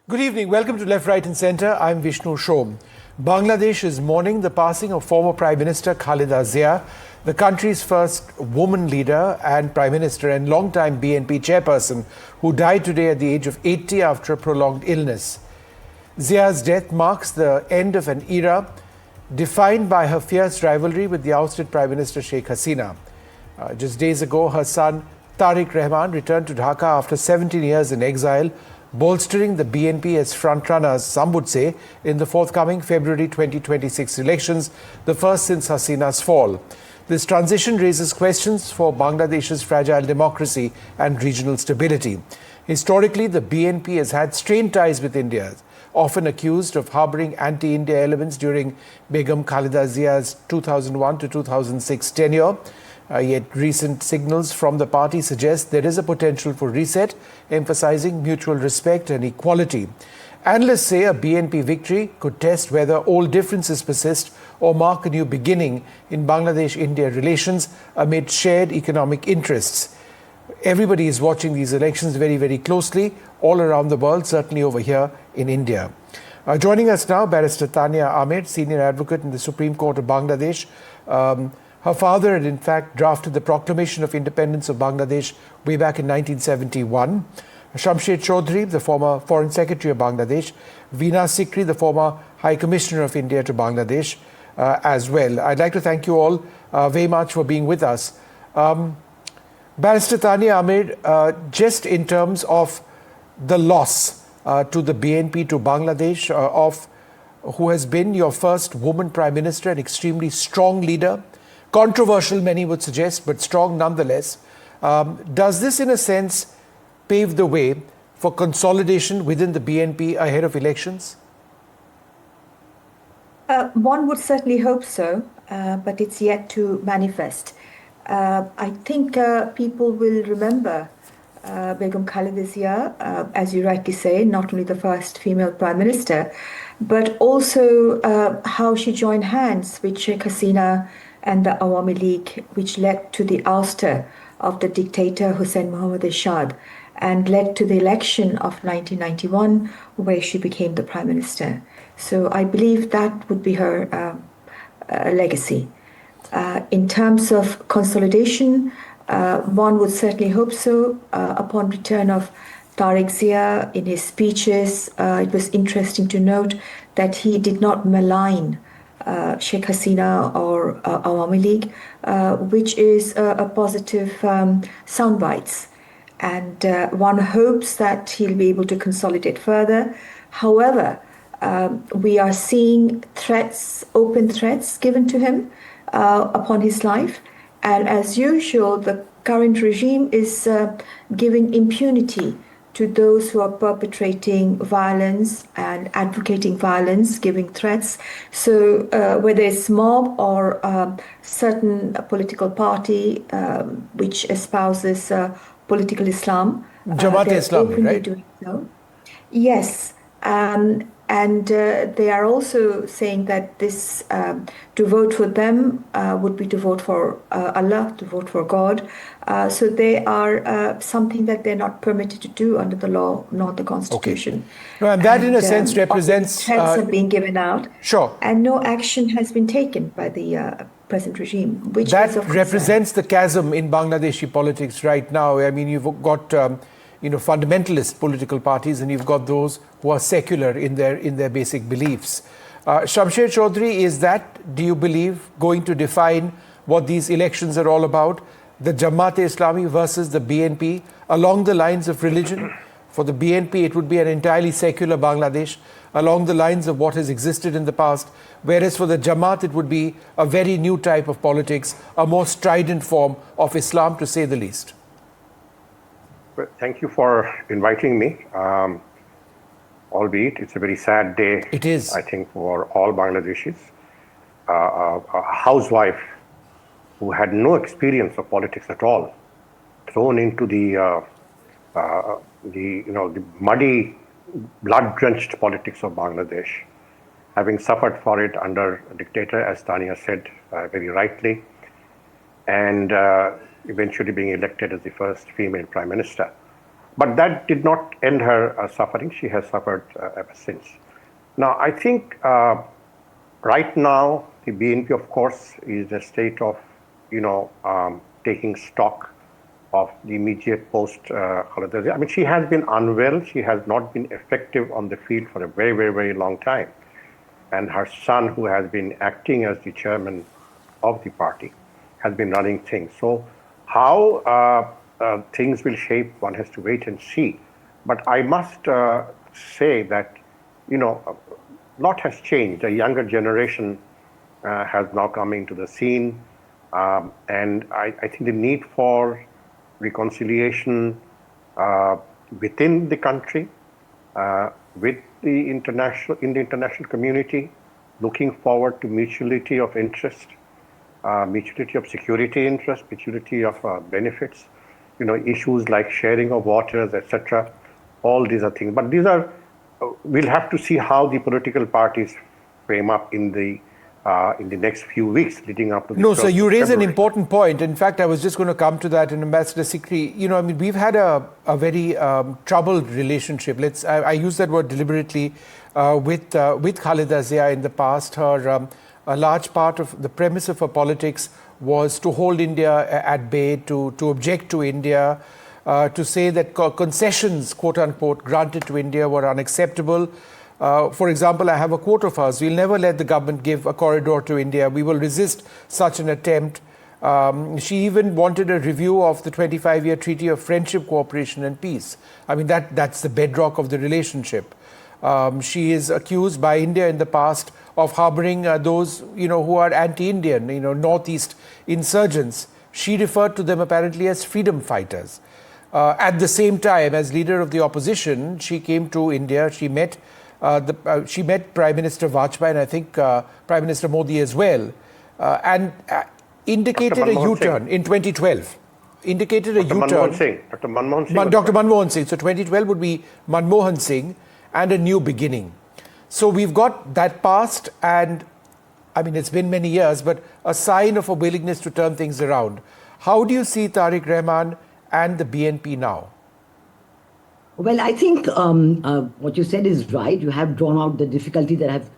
Good evening. Welcome to Left, Right and Centre. I'm Vishnu Shom. Bangladesh is mourning the passing of former Prime Minister Khaleda Zia, the country's first woman leader and Prime Minister and longtime BNP chairperson, who died today at the age of 80 after a prolonged illness. Zia's death marks the end of an era defined by her fierce rivalry with the ousted Prime Minister Sheikh Hasina. Just days ago, her son Tarique Rahman returned to Dhaka after 17 years in exile, bolstering the BNP as frontrunners, some would say, in the forthcoming February 2026 elections, the first since Hasina's fall. This transition raises questions for Bangladesh's fragile democracy and regional stability. Historically, the BNP has had strained ties with India, often accused of harboring anti-India elements during Begum Khaleda Zia's 2001 to 2006 tenure. Yet recent signals from the party suggest there is a potential for reset, emphasizing mutual respect and equality. Analysts say a BNP victory could test whether old differences persist or mark a new beginning in Bangladesh-India relations amid shared economic interests. Everybody is watching these elections very, very closely all around the world, certainly over here in India. Joining us now, Barrister Tania Ahmed, Senior Advocate in the Supreme Court of Bangladesh. Her father had in fact drafted the Proclamation of Independence of Bangladesh way back in 1971. Shamshed Chaudhry, the former Foreign Secretary of Bangladesh. Veena Sikri, the former High Commissioner of India to Bangladesh as well. I'd like to thank you all very much for being with us. Barrister Tania Ahmed, just in terms of the loss to the BNP, to Bangladesh, of who has been your first woman Prime Minister, an extremely strong leader, controversial, many would suggest, but strong nonetheless. Does this, in a sense, pave the way for consolidation within the BNP ahead of elections? One would certainly hope so, but it's yet to manifest. I think people will remember Begum Khaleda Zia, as you rightly say, not only the first female Prime Minister, but also how she joined hands with Sheikh Hasina and the Awami League, which led to the ouster of the dictator Hussein Mohammad Ershad and led to the election of 1991, where she became the Prime Minister. So I believe that would be her legacy. In terms of consolidation, one would certainly hope so. Upon return of Tarique Zia, in his speeches, it was interesting to note that he did not malign Sheikh Hasina or Awami League, which is a positive soundbites. And one hopes that he'll be able to consolidate further. However, we are seeing threats, open threats given to him upon his life. And as usual, the current regime is giving impunity to those who are perpetrating violence and advocating violence, giving threats. So whether it's mob or certain political party which espouses political Islam. Jamaat-e-Islami, right? Doing so. Yes. And they are also saying that this, to vote for them would be to vote for Allah, to vote for God. So they are something that they're not permitted to do under the law, nor the Constitution. Okay. No, and that in a sense represents... Threats are being given out. Sure. And no action has been taken by the present regime, which that is of represents the chasm in Bangladeshi politics right now. I mean, you've got... fundamentalist political parties, and you've got those who are secular in their basic beliefs. Shamshed Chaudhry, is that, do you believe, going to define what these elections are all about? The Jamaat-e-Islami versus the BNP along the lines of religion? For the BNP, it would be an entirely secular Bangladesh along the lines of what has existed in the past, whereas for the Jamaat, it would be a very new type of politics, a more strident form of Islam, to say the least. Thank you for inviting me. Albeit it's a very sad day. It is, I think, for all Bangladeshis. A housewife who had no experience of politics at all, thrown into the muddy, blood-drenched politics of Bangladesh, having suffered for it under a dictator, as Tania said very rightly, and eventually being elected as the first female Prime Minister. But that did not end her suffering. She has suffered ever since. Now, I think right now, the BNP, of course, is in a state of, taking stock of the immediate post Khaleda Zia. I mean, she has been unwell. She has not been effective on the field for a very, very, very long time. And her son, who has been acting as the chairman of the party, has been running things. So how things will shape, one has to wait and see. But I must say that, a lot has changed. A younger generation has now come into the scene. And I think the need for reconciliation within the country, with the international community, looking forward to mutuality of interest, mutuality of security interest, mutuality of benefits, issues like sharing of waters, etc. All these are things. But these are, we'll have to see how the political parties frame up in the next few weeks leading up to the No, so you raise an February. important point. In fact, I was just going to come to that. And Ambassador Sikri, we've had a very troubled relationship. I use that word deliberately with Khaleda Zia in the past. A large part of the premise of her politics was to hold India at bay, to object to India, to say that concessions, quote unquote, granted to India were unacceptable. For example, I have a quote of hers: "We'll never let the government give a corridor to India. We will resist such an attempt." She even wanted a review of the 25-year Treaty of Friendship, Cooperation and Peace. I mean, that's the bedrock of the relationship. She is accused by India in the past of harboring those, who are anti-Indian, Northeast insurgents. She referred to them apparently as freedom fighters. At the same time, as leader of the opposition, she came to India. She met Prime Minister Vajpayee and I think Prime Minister Modi as well, and indicated a U-turn in 2012. Indicated a U-turn. Dr. Manmohan Singh. Dr. Manmohan Singh. So 2012 would be Manmohan Singh and a new beginning. So we've got that past, and I mean, it's been many years, but a sign of a willingness to turn things around. How do you see Tarique Rahman and the BNP now? Well, I think what you said is right. You have drawn out the difficulty that have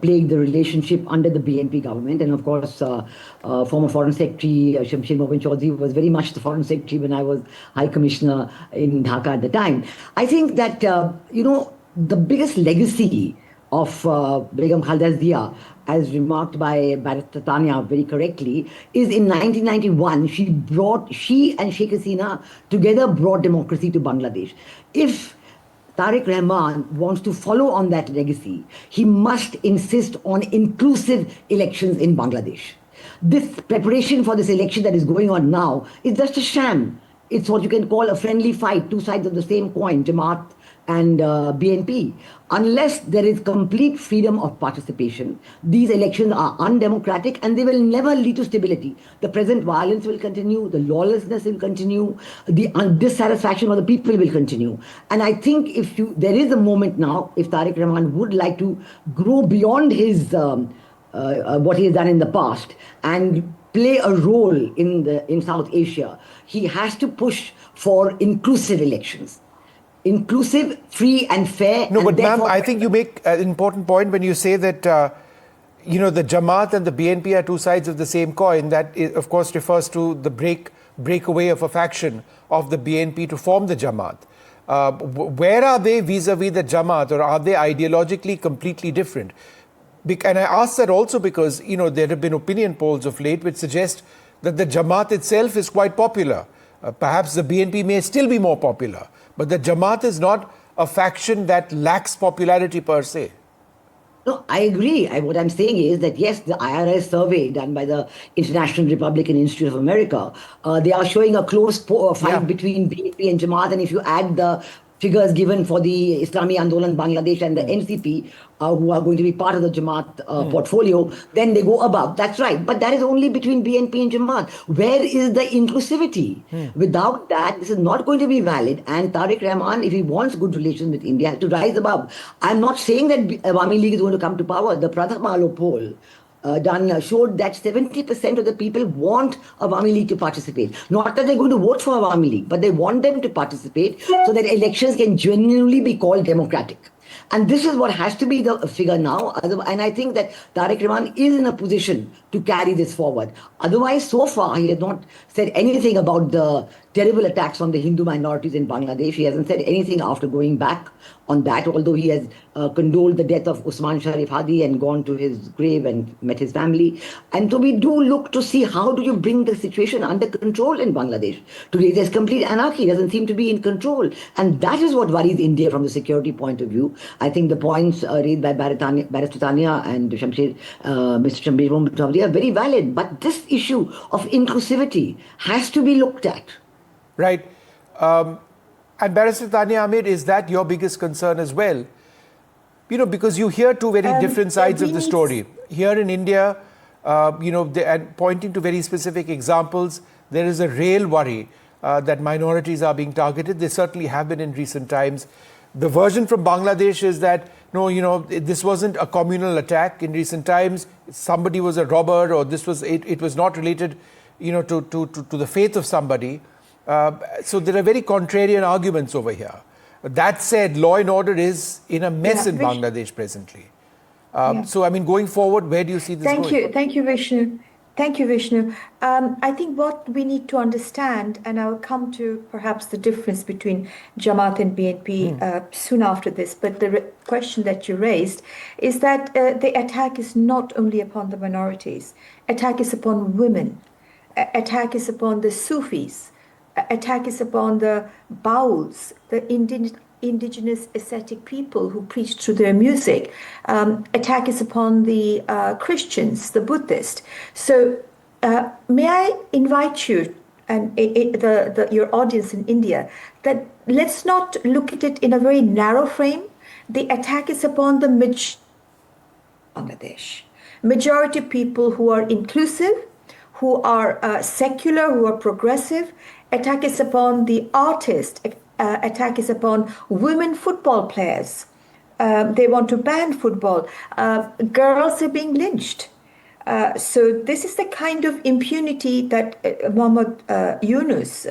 plagued the relationship under the BNP government. And of course, former Foreign Secretary Shamsher Mobin Chaudhry was very much the Foreign Secretary when I was High Commissioner in Dhaka at the time. I think that, the biggest legacy of Begum Khaleda Zia, as remarked by Barrister Tanya very correctly, is in 1991, she and Sheikh Hasina together brought democracy to Bangladesh. If Tarique Rahman wants to follow on that legacy, he must insist on inclusive elections in Bangladesh. This preparation for this election that is going on now is just a sham. It's what you can call a friendly fight, two sides of the same coin, Jamaat and BNP. Unless there is complete freedom of participation, these elections are undemocratic and they will never lead to stability. The present violence will continue, the lawlessness will continue, the dissatisfaction of the people will continue. And I think there is a moment now, if Tarique Rahman would like to grow beyond his what he has done in the past and play a role in South Asia, he has to push for inclusive elections. Inclusive, free and fair. No, but ma'am, I think you make an important point when you say that, the Jamaat and the BNP are two sides of the same coin. That, of course, refers to the breakaway of a faction of the BNP to form the Jamaat. Where are they vis-a-vis the Jamaat, or are they ideologically completely different? And I ask that also because, there have been opinion polls of late which suggest that the Jamaat itself is quite popular. Perhaps the BNP may still be more popular, but the Jamaat is not a faction that lacks popularity per se. No, I agree. What I'm saying is that, yes, the IRS survey done by the International Republican Institute of America, they are showing a close fight between BNP and Jamaat. And if you add the figures given for the Islami Andolan Bangladesh and the NCP, who are going to be part of the Jamaat portfolio, then they go above. That's right. But that is only between BNP and Jamaat. Where is the inclusivity? Without that, this is not going to be valid. And Tarique Rahman, if he wants good relations with India, has to rise above. I'm not saying that Awami League is going to come to power. The Pratham Alo poll done showed that 70% of the people want Awami League to participate. Not that they're going to vote for Awami League, but they want them to participate so that elections can genuinely be called democratic. And this is what has to be the figure now. And I think that Tarique Rahman is in a position to carry this forward. Otherwise, so far, he has not said anything about the terrible attacks on the Hindu minorities in Bangladesh. He hasn't said anything after going back on that, although he has condoled the death of Usman Sharif Hadi and gone to his grave and met his family. And so we do look to see how do you bring the situation under control in Bangladesh. Today there's complete anarchy, doesn't seem to be in control. And that is what worries India from the security point of view. I think the points raised by Barrister Tania and Mr. Shamsher Mohammed are very valid. But this issue of inclusivity has to be looked at. Right. And Barrister Tania Ahmed, is that your biggest concern as well? You know, because you hear two very different sides of the story. Here in India, you know, and pointing to very specific examples, there is a real worry that minorities are being targeted. They certainly have been in recent times. The version from Bangladesh is that, no, you know, this wasn't a communal attack in recent times. Somebody was a robber, or this was, it was not related, you know, to the faith of somebody. So there are very contrarian arguments over here. That said, law and order is in a mess in Bangladesh presently. So, I mean, going forward, where do you see this going? Thank you, Vishnu. Thank you, Vishnu. I think what we need to understand, and I'll come to perhaps the difference between Jamaat and BNP soon after this, but the question that you raised is that the attack is not only upon the minorities. Attack is upon women. Attack is upon the Sufis. Attack is upon the Bauls, the indigenous ascetic people who preach through their music. Attack is upon the Christians, the Buddhists. So may I invite you and your audience in India that let's not look at it in a very narrow frame. The attack is upon the Bangladesh. Majority people who are inclusive, who are secular, who are progressive. Attack is upon the artists. Attack is upon women football players. They want to ban football. Girls are being lynched. So this is the kind of impunity that Muhammad Yunus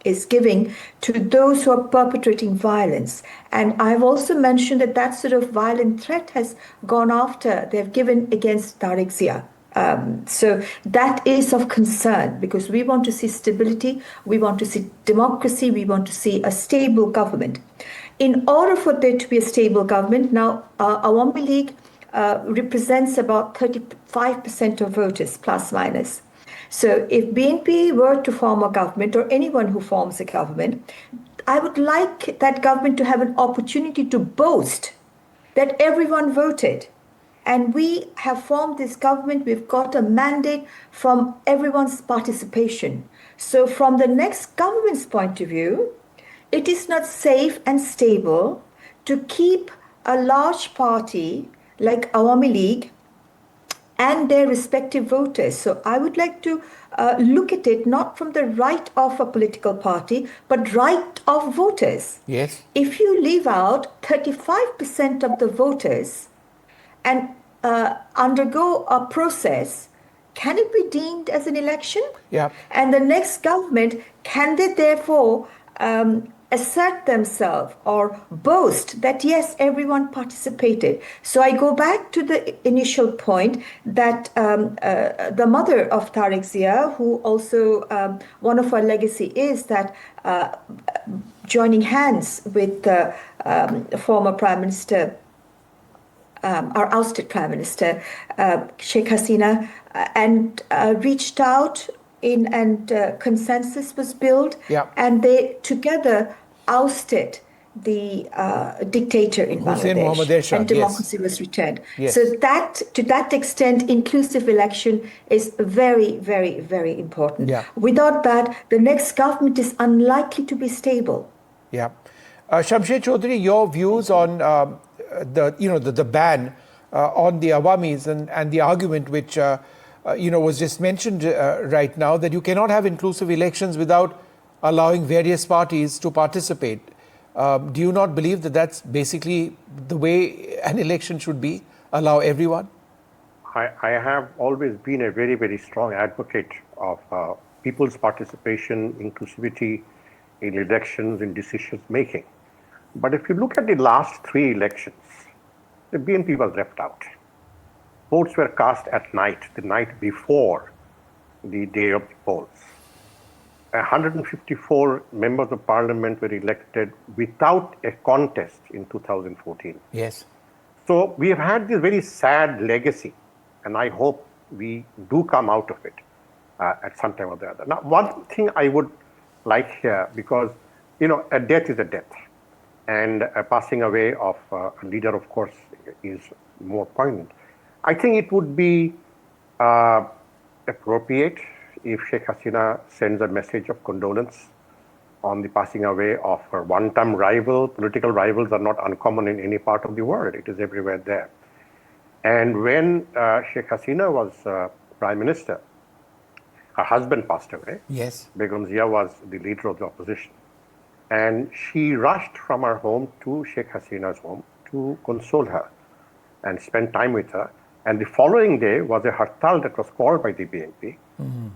is giving to those who are perpetrating violence. And I've also mentioned that that sort of violent threat has gone after, they've given against Tarique Zia. So that is of concern because we want to see stability, we want to see democracy, we want to see a stable government. In order for there to be a stable government, now Awami League represents about 35% of voters, plus minus. So if BNP were to form a government, or anyone who forms a government, I would like that government to have an opportunity to boast that everyone voted. And we have formed this government, we've got a mandate from everyone's participation. So from the next government's point of view, it is not safe and stable to keep a large party like Awami League and their respective voters. So I would like to look at it not from the right of a political party, but right of voters. Yes. If you leave out 35% of the voters and undergo a process, can it be deemed as an election? Yeah. And the next government, can they therefore assert themselves or boast that yes, everyone participated? So I go back to the initial point that the mother of Tarique Zia, who also one of our legacy is that joining hands with the former Prime Minister, our ousted Prime Minister, Sheikh Hasina, and reached out and consensus was built, and they together ousted the dictator in Bangladesh, and democracy was returned. Yes. So that, to that extent, inclusive election is very, very, very important. Yeah. Without that, the next government is unlikely to be stable. Yeah. Shamsher Chaudhary, your views on the ban on the Awamis and the argument which was just mentioned right now, that you cannot have inclusive elections without allowing various parties to participate. Do you not believe that that's basically the way an election should be? Allow everyone? I have always been a very, very strong advocate of people's participation, inclusivity in elections, in decisions making. But if you look at the last 3 elections, the BNP was left out. Votes were cast at night, the night before the day of the polls. 154 members of parliament were elected without a contest in 2014. Yes. So we have had this very sad legacy, and I hope we do come out of it at some time or the other. Now, one thing I would like here, because, a death is a death, and a passing away of a leader, of course, is more poignant. I think it would be appropriate if Sheikh Hasina sends a message of condolence on the passing away of her one-time rival. Political rivals are not uncommon in any part of the world. It is everywhere there. And when Sheikh Hasina was Prime Minister, her husband passed away. Yes. Begums Zia was the leader of the opposition. And she rushed from her home to Sheikh Hasina's home to console her and spend time with her. And the following day was a hartal that was called by the BNP.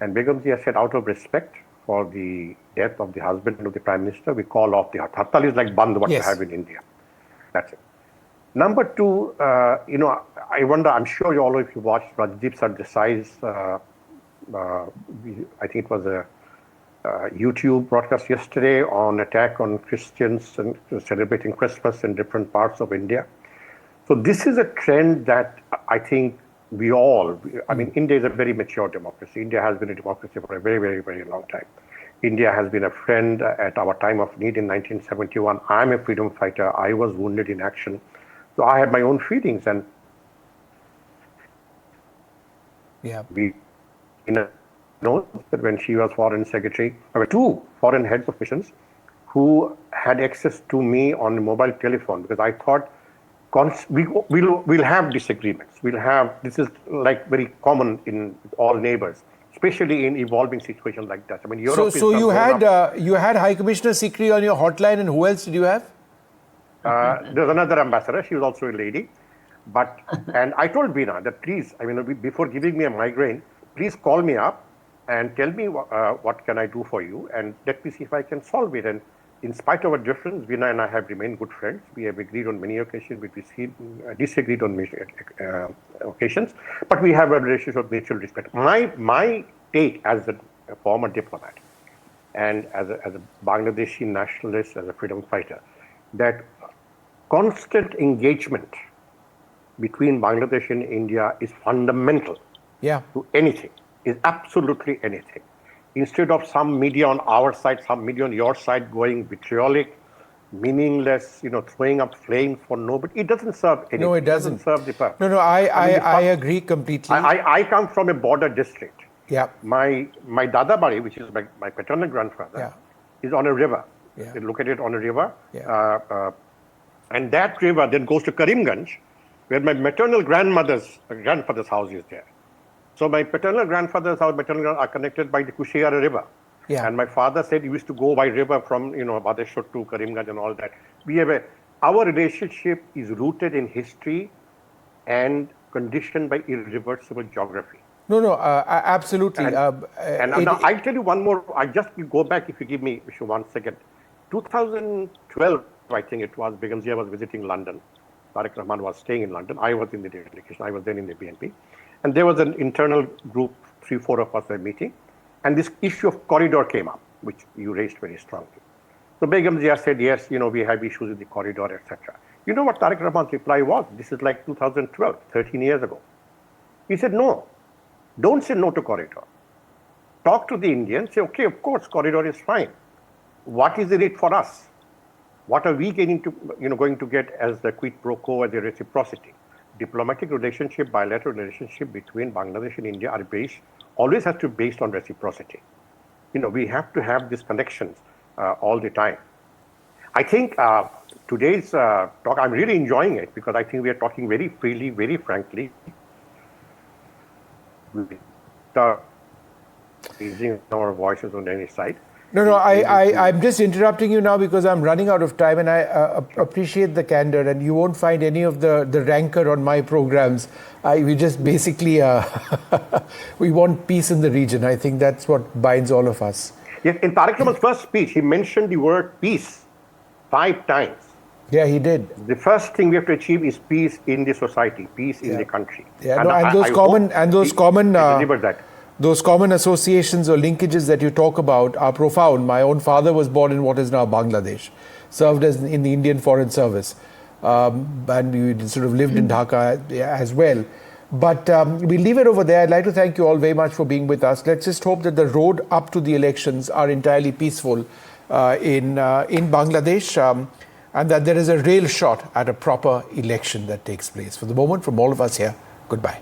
And Begums Zia said, out of respect for the death of the husband of the Prime Minister, we call off the hartal. Hartal is like band, what you have in India. That's it. Number 2, I wonder, I'm sure all of you watched Rajdeep Sardesai's, I think it was a YouTube broadcast yesterday on attack on Christians and celebrating Christmas in different parts of India. So this is a trend that I think we all, India is a very mature democracy. India has been a democracy for a very, very, very long time. India has been a friend at our time of need in 1971. I'm a freedom fighter. I was wounded in action. So I had my own feelings, and we know that when she was foreign secretary, there were 2 foreign heads of missions who had access to me on the mobile telephone, because I thought we'll have disagreements. This is like very common in all neighbors, especially in evolving situations like that. Europe So you had High Commissioner Sikri on your hotline, and who else did you have? There's another ambassador. She was also a lady. And I told Bina that please, before giving me a migraine, please call me up and tell me what can I do for you, and let me see if I can solve it. And in spite of our difference, Bina and I have remained good friends. We have agreed on many occasions, we disagreed on many occasions, but we have a relationship of mutual respect. My take as a former diplomat and as a Bangladeshi nationalist, as a freedom fighter, that constant engagement between Bangladesh and India is fundamental to anything, is absolutely anything. Instead of some media on our side, some media on your side going vitriolic, meaningless, throwing up flames for nobody, it doesn't serve anything. No, it doesn't. Serve the purpose. No, I agree completely. I come from a border district. Yeah. My Dadabari, which is my paternal grandfather, is on a river. Yeah. Located on a river. Yeah. And that river then goes to Karimganj, where my maternal grandfather's house is there. So my paternal grandfather's house, are connected by the Kushiara River. Yeah. And my father said he used to go by river from, Badeshwar to Karimganj and all that. Our relationship is rooted in history and conditioned by irreversible geography. No, absolutely. Now I'll tell you one more. I just go back, if you give me 1 second. 2012, I think it was, Begums Zia was visiting London. Tarique Rahman was staying in London. I was in the delegation. I was then in the BNP. And there was an internal group, 3-4 of us were meeting. And this issue of corridor came up, which you raised very strongly. So Begums Zia said, yes, we have issues with the corridor, etc. You know what Tarique Rahman's reply was? This is like 2012, 13 years ago. He said, no, don't say no to corridor. Talk to the Indians, say, okay, of course, corridor is fine. What is in it for us? What are we going to get as the quid pro quo, as the reciprocity? Diplomatic relationship, bilateral relationship between Bangladesh and India always has to be based on reciprocity. We have to have these connections all the time. I think today's talk, I'm really enjoying it, because I think we are talking very freely, very frankly. Raising our voices on any side. No, I'm just interrupting you now because I'm running out of time, and I appreciate the candor, and you won't find any of the rancor on my programs. We just basically, we want peace in the region. I think that's what binds all of us. Yes, in Tarique Rahman's first speech, he mentioned the word peace 5 times. Yeah, he did. The first thing we have to achieve is peace in the society, peace in the country. Yeah, those common associations or linkages that you talk about are profound. My own father was born in what is now Bangladesh, served in the Indian Foreign Service, and we sort of lived in Dhaka as well. But we leave it over there. I'd like to thank you all very much for being with us. Let's just hope that the road up to the elections are entirely peaceful in Bangladesh, and that there is a real shot at a proper election that takes place. For the moment, from all of us here, goodbye.